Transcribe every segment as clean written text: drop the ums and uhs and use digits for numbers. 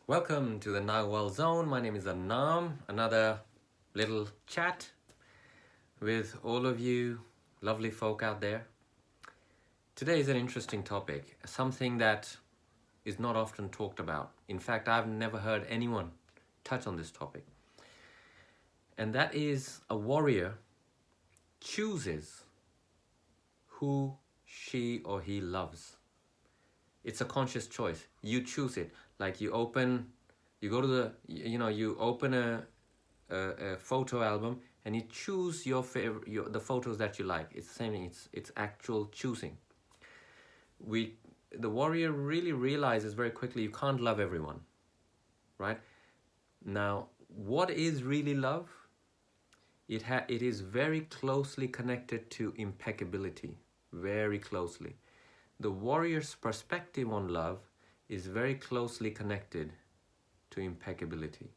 Welcome to the Nagual Zone. My name is Anam. Another little chat with all of you lovely folk out there. Today is an interesting topic, something that is not often talked about. In fact, I've never heard anyone touch on this topic. And that is a warrior chooses who she or he loves. It's a conscious choice. You choose it. Like you go to you open a photo album and you choose your favorite, the photos that you like. It's the same thing. It's actual choosing. The warrior really realizes very quickly you can't love everyone, right? Now, what is really love? It is very closely connected to impeccability, very closely. The warrior's perspective on love is very closely connected to impeccability,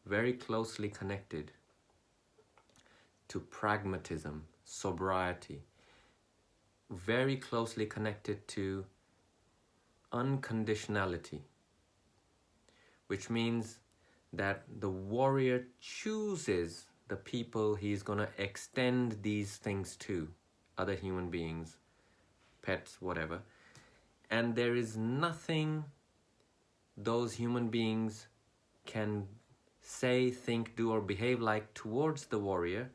very closely connected to pragmatism, sobriety, very closely connected to unconditionality, which means that the warrior chooses the people he's going to extend these things to, other human beings, pets, whatever. And there is nothing those human beings can say, think, do, or behave like towards the warrior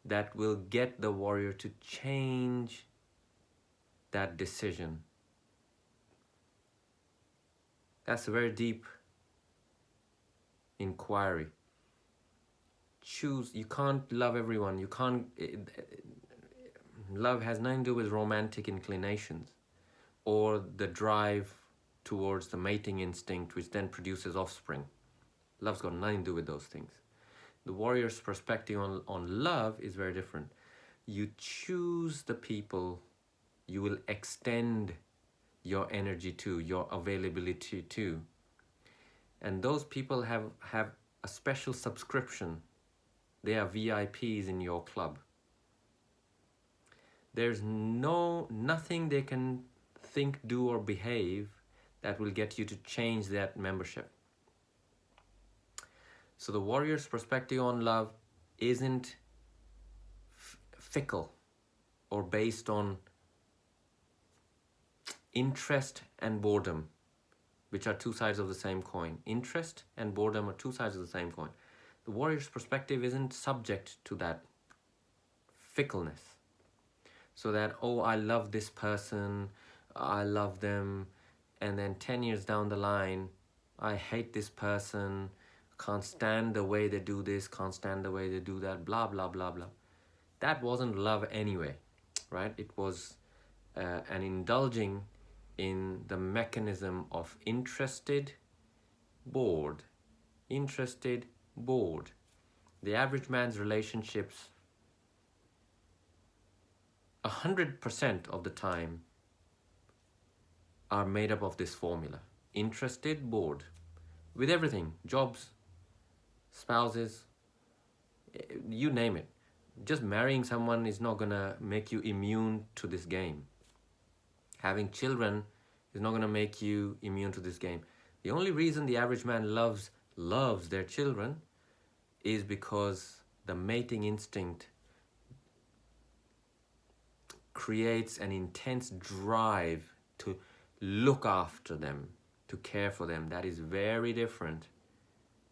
that will get the warrior to change that decision. That's a very deep inquiry. You can't love everyone. Love has nothing to do with romantic inclinations or the drive towards the mating instinct, which then produces offspring. Love's got nothing to do with those things. The warrior's perspective on love is very different. You choose the people you will extend your energy to, your availability to. And those people have a special subscription. They are VIPs in your club. There's nothing they can think, do, or behave that will get you to change that membership. So the warrior's perspective on love isn't fickle or based on interest and boredom, which are two sides of the same coin. Interest and boredom are two sides of the same coin. The warrior's perspective isn't subject to that fickleness. So that, oh, I love this person, I love them, and then 10 years down the line, I hate this person, can't stand the way they do this, can't stand the way they do that, blah, blah, blah, blah. That wasn't love anyway, right? It was an indulging in the mechanism of interested, bored. Interested, bored. The average man's relationships 100% of the time are made up of this formula. Interested, bored. With everything. Jobs, spouses, you name it. Just marrying someone is not going to make you immune to this game. Having children is not going to make you immune to this game. The only reason the average man loves their children is because the mating instinct creates an intense drive to look after them, to care for them. That is very different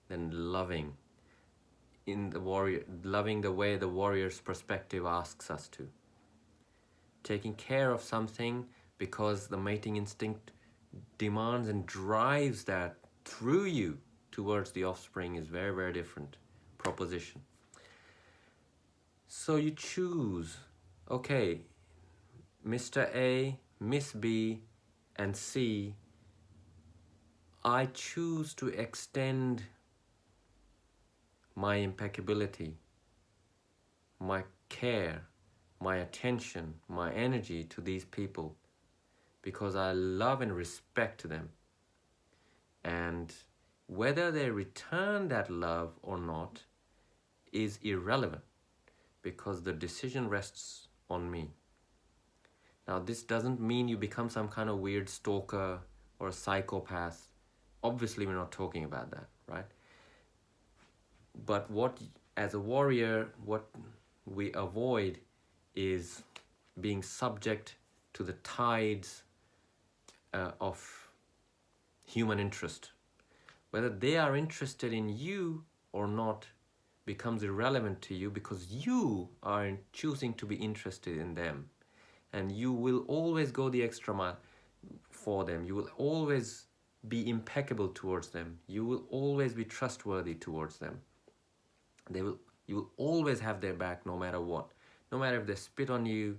than loving loving the way the warrior's perspective asks us to. Taking care of something because the mating instinct demands and drives that through you towards the offspring is very, very different proposition. So you choose, okay, Mr. A, Miss B, and C, I choose to extend my impeccability, my care, my attention, my energy to these people because I love and respect them. And whether they return that love or not is irrelevant because the decision rests on me. Now, this doesn't mean you become some kind of weird stalker or a psychopath Obviously, we're not talking about that, right? But what, as a warrior, what we avoid is being subject to the tides of human interest. Whether they are interested in you or not becomes irrelevant to you, because you are choosing to be interested in them. And you will always go the extra mile for them. You will always be impeccable towards them. You will always be trustworthy towards them. You will always have their back no matter what. No matter if they spit on you,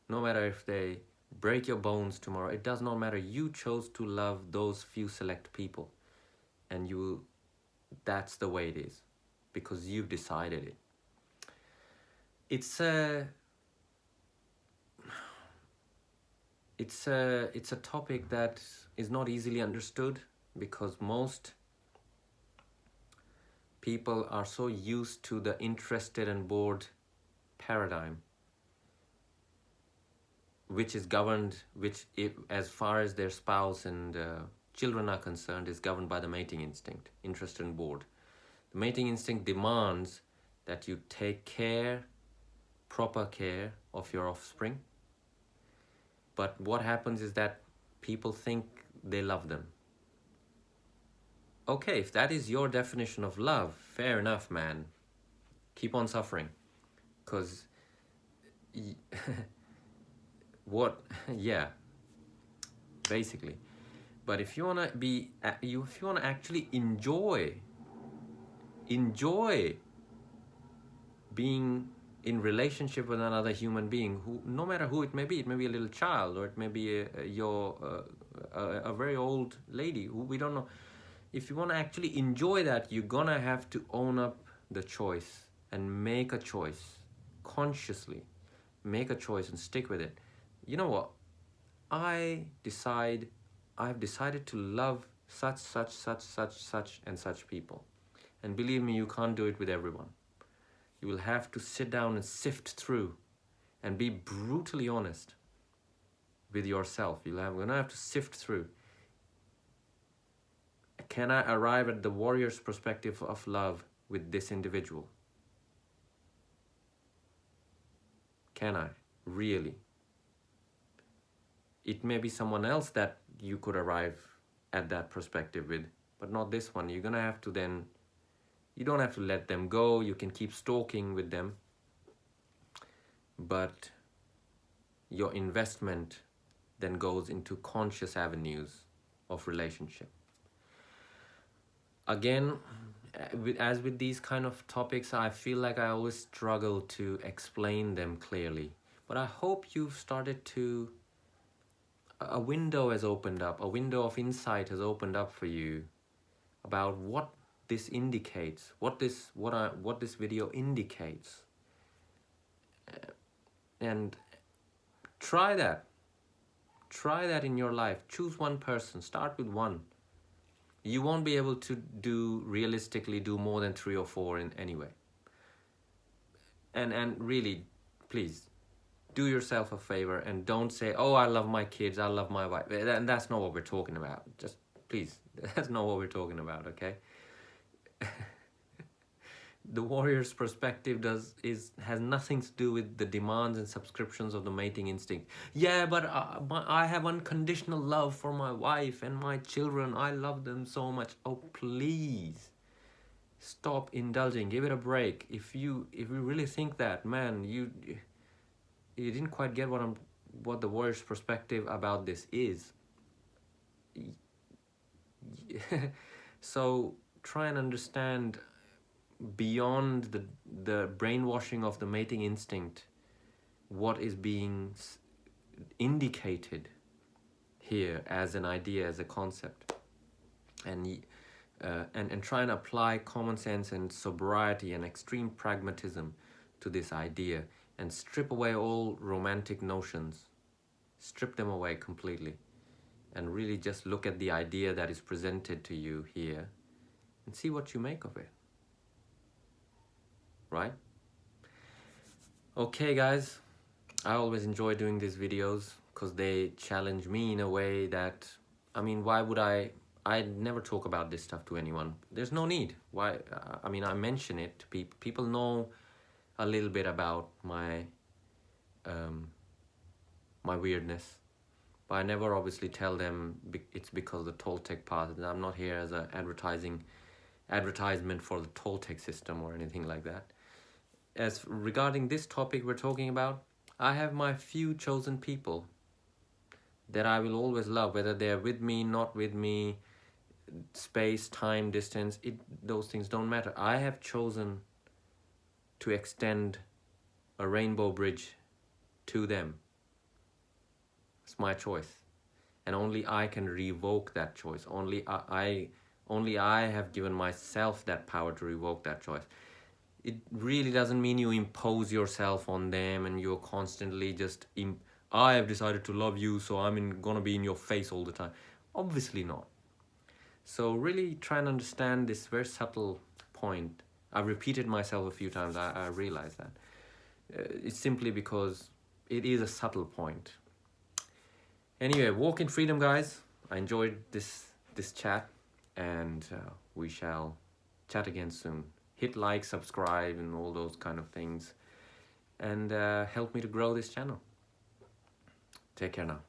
no matter if they break your bones tomorrow, it does not matter. You chose to love those few select people, and that's the way it is, because you've decided it. It's a topic that is not easily understood, because most people are so used to the interested and bored paradigm, which is governed, as far as their spouse and children are concerned, is governed by the mating instinct, interested and bored. The mating instinct demands that you take proper care of your offspring. But what happens is that people think they love them. Okay, if that is your definition of love, fair enough, man. Keep on suffering. Because yeah, basically. But if you wanna actually enjoy being in relationship with another human being, who, no matter who it may be a little child, or it may be a very old lady who we don't know. If you want to actually enjoy that, you're gonna have to own up the choice and make a choice consciously. Make a choice and stick with it. You know what? I've decided to love such and such people. And believe me, you can't do it with everyone. You will have to sit down and sift through and be brutally honest with yourself. You're gonna have to sift through. Can I arrive at the warrior's perspective of love with this individual? Can I? Really? It may be someone else that you could arrive at that perspective with, but not this one. You're gonna have to then, you don't have to let them go. You can keep stalking with them, but your investment then goes into conscious avenues of relationship. Again, as with these kind of topics, I feel like I always struggle to explain them clearly. But I hope you've started to, a window has opened up, a window of insight has opened up for you about what this indicates, what this video indicates. And try that in your life. Choose one person, start with one. You won't be able to realistically do more than 3 or 4 in anyway. And really, please, do yourself a favor and don't say, oh, I love my kids, I love my wife. And that's not what we're talking about. Just please, that's not what we're talking about, okay? The warrior's perspective has nothing to do with the demands and subscriptions of the mating instinct. Yeah, but I have unconditional love for my wife and my children. I love them so much. Oh, please stop indulging. Give it a break. If you really think that, man, you didn't quite get what the warrior's perspective about this is. So try and understand beyond the brainwashing of the mating instinct, what is being indicated here as an idea, as a concept, and try and apply common sense and sobriety and extreme pragmatism to this idea, and strip away all romantic notions, strip them away completely, and really just look at the idea that is presented to you here and see what you make of it. Right? Okay, guys, I always enjoy doing these videos because they challenge me in a way that, I mean, why would I I never talk about this stuff to anyone. There's no need. Why? I mean, I mention it to people. People know a little bit about my weirdness, but I never obviously tell them it's because of the Toltec path. I'm not here as an advertisement for the Toltec system or anything like that. As regarding this topic we're talking about, I have my few chosen people that I will always love, whether they're with me, not with me, space, time, distance, those things don't matter. I have chosen to extend a rainbow bridge to them. It's my choice. And only I can revoke that choice. Only I have given myself that power to revoke that choice. It really doesn't mean you impose yourself on them and you're constantly just, I have decided to love you, so I'm gonna be in your face all the time. Obviously not. So really try and understand this very subtle point. I've repeated myself a few times, I realize that. It's simply because it is a subtle point. Anyway, walk in freedom, guys. I enjoyed this chat, and we shall chat again soon. Hit like, subscribe, and all those kind of things, and help me to grow this channel. Take care now.